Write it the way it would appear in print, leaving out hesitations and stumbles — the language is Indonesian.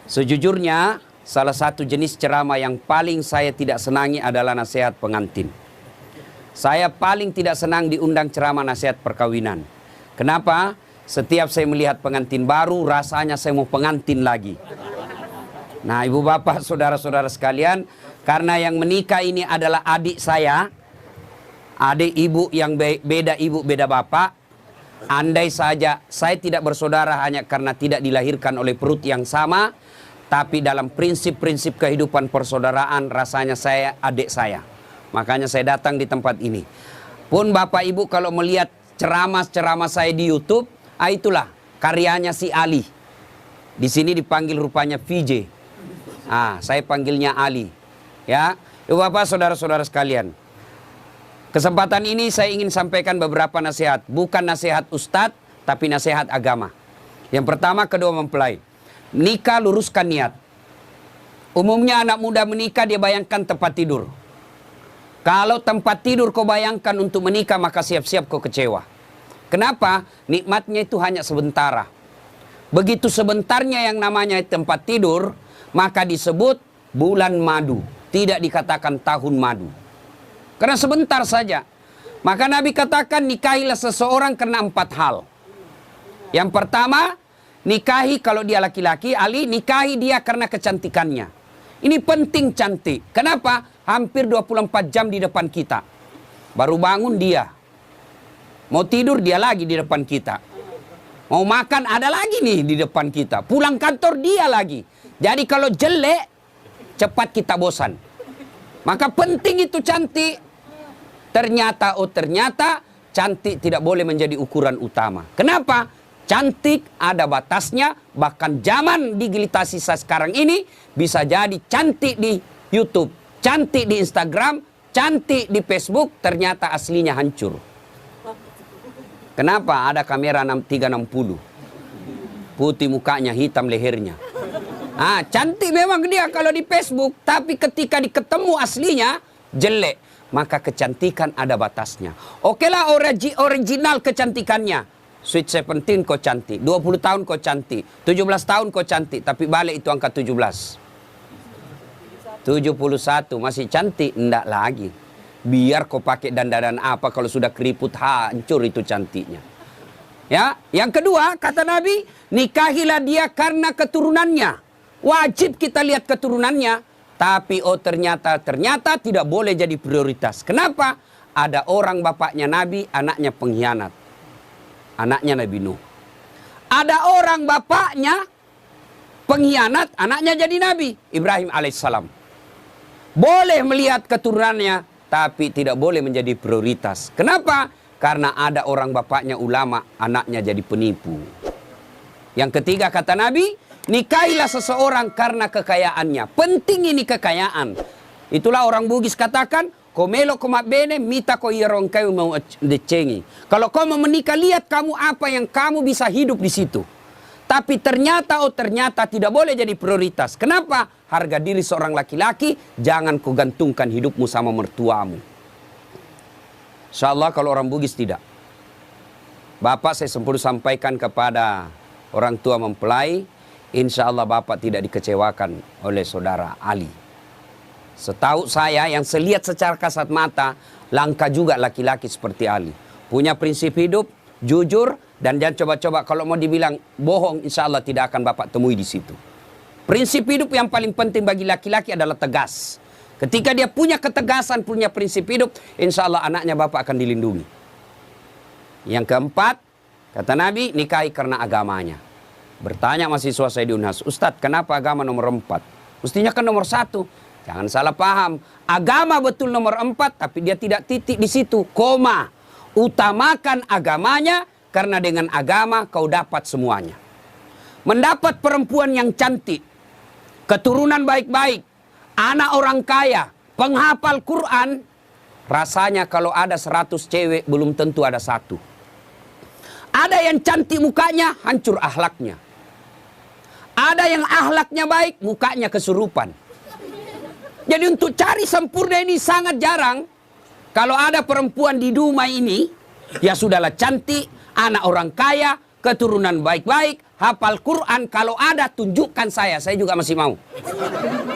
Sejujurnya, salah satu jenis ceramah yang paling saya tidak senangi adalah nasihat pengantin. Saya paling tidak senang diundang ceramah nasihat perkawinan. Kenapa? Setiap saya melihat pengantin baru, rasanya saya mau pengantin lagi. Nah, ibu bapak, saudara-saudara sekalian, karena yang menikah ini adalah adik saya, adik ibu yang beda ibu, beda bapak. Andai saja saya tidak bersaudara hanya karena tidak dilahirkan oleh perut yang sama, tapi dalam prinsip-prinsip kehidupan persaudaraan rasanya saya adik saya. Makanya saya datang di tempat ini. Pun bapak ibu kalau melihat ceramah-ceramah saya di YouTube, itulah karyanya si Ali. Di sini dipanggil rupanya VJ. Saya panggilnya Ali. Ya, ibu bapak, saudara-saudara sekalian. Kesempatan ini saya ingin sampaikan beberapa nasihat. Bukan nasihat ustadz, tapi nasihat agama. Yang pertama, kedua mempelai. Nikah, luruskan niat. Umumnya anak muda menikah dia bayangkan tempat tidur. Kalau tempat tidur kau bayangkan untuk menikah, maka siap-siap kau kecewa. Kenapa? Nikmatnya itu hanya sementara. Begitu sebentarnya yang namanya tempat tidur, maka disebut bulan madu. Tidak dikatakan tahun madu. Karena sebentar saja. Maka Nabi katakan nikahilah seseorang karena 4 hal. Yang pertama, nikahi kalau dia laki-laki, Ali nikahi dia karena kecantikannya. Ini penting cantik. Kenapa? Hampir 24 jam di depan kita. Baru bangun dia. Mau tidur dia lagi di depan kita. Mau makan ada lagi nih di depan kita. Pulang kantor dia lagi. Jadi kalau jelek, cepat kita bosan. Maka penting itu cantik. Ternyata cantik tidak boleh menjadi ukuran utama. Kenapa? Cantik ada batasnya. Bahkan zaman digitalisasi sekarang ini bisa jadi cantik di YouTube, cantik di Instagram, cantik di Facebook, ternyata aslinya hancur. Kenapa? Ada kamera 360. Putih mukanya, hitam lehernya. Cantik memang dia kalau di Facebook, tapi ketika diketemu aslinya jelek. Maka kecantikan ada batasnya. Okelah original kecantikannya. Sweet 17 kau cantik, 20 tahun kau cantik, 17 tahun kau cantik, tapi balik itu angka 17. 71 masih cantik, enggak lagi. Biar kau pakai dandanan apa, kalau sudah keriput hancur itu cantiknya. Ya, yang kedua kata Nabi, nikahilah dia karena keturunannya. Wajib kita lihat keturunannya. Tapi ternyata tidak boleh jadi prioritas. Kenapa? Ada orang bapaknya Nabi, anaknya pengkhianat. Anaknya Nabi Nuh. Ada orang bapaknya pengkhianat, anaknya jadi Nabi Ibrahim alaihissalam. Boleh melihat keturunannya, tapi tidak boleh menjadi prioritas. Kenapa? Karena ada orang bapaknya ulama, anaknya jadi penipu. Yang ketiga kata Nabi, nikahilah seseorang karena kekayaannya. Penting ini kekayaan. Itulah orang Bugis katakan, komelo komak bene mita ko irong kayu mau decengi. Kalau kau mau menikah, lihat kamu apa yang kamu bisa hidup di situ. Tapi ternyata tidak boleh jadi prioritas. Kenapa? Harga diri seorang laki-laki jangan kau gantungkan hidupmu sama mertuamu. Insyaallah kalau orang Bugis tidak. Bapak saya sempat sampaikan kepada orang tua mempelai, insya Allah bapak tidak dikecewakan oleh saudara Ali. Setahu saya yang selihat secara kasat mata, langka juga laki-laki seperti Ali. Punya prinsip hidup, jujur, dan jangan coba-coba kalau mau dibilang bohong, insya Allah tidak akan bapak temui di situ. Prinsip hidup yang paling penting bagi laki-laki adalah tegas. Ketika dia punya ketegasan, punya prinsip hidup, insya Allah anaknya bapak akan dilindungi. Yang keempat, kata Nabi, nikahi karena agamanya. Bertanya mahasiswa saya di Unhas, Ustadz kenapa agama nomor 4? Mestinya kan nomor 1. Jangan salah paham. Agama betul nomor 4, tapi dia tidak titik di situ. Koma. Utamakan agamanya, karena dengan agama kau dapat semuanya. Mendapat perempuan yang cantik, keturunan baik-baik, anak orang kaya, penghafal Quran, rasanya kalau ada 100 cewek belum tentu ada 1. Ada yang cantik mukanya, hancur akhlaknya. Ada yang akhlaknya baik, mukanya kesurupan. Jadi untuk cari sempurna ini sangat jarang. Kalau ada perempuan di Dumai ini, ya sudahlah cantik, anak orang kaya, keturunan baik-baik, hafal Quran, kalau ada tunjukkan saya juga masih mau.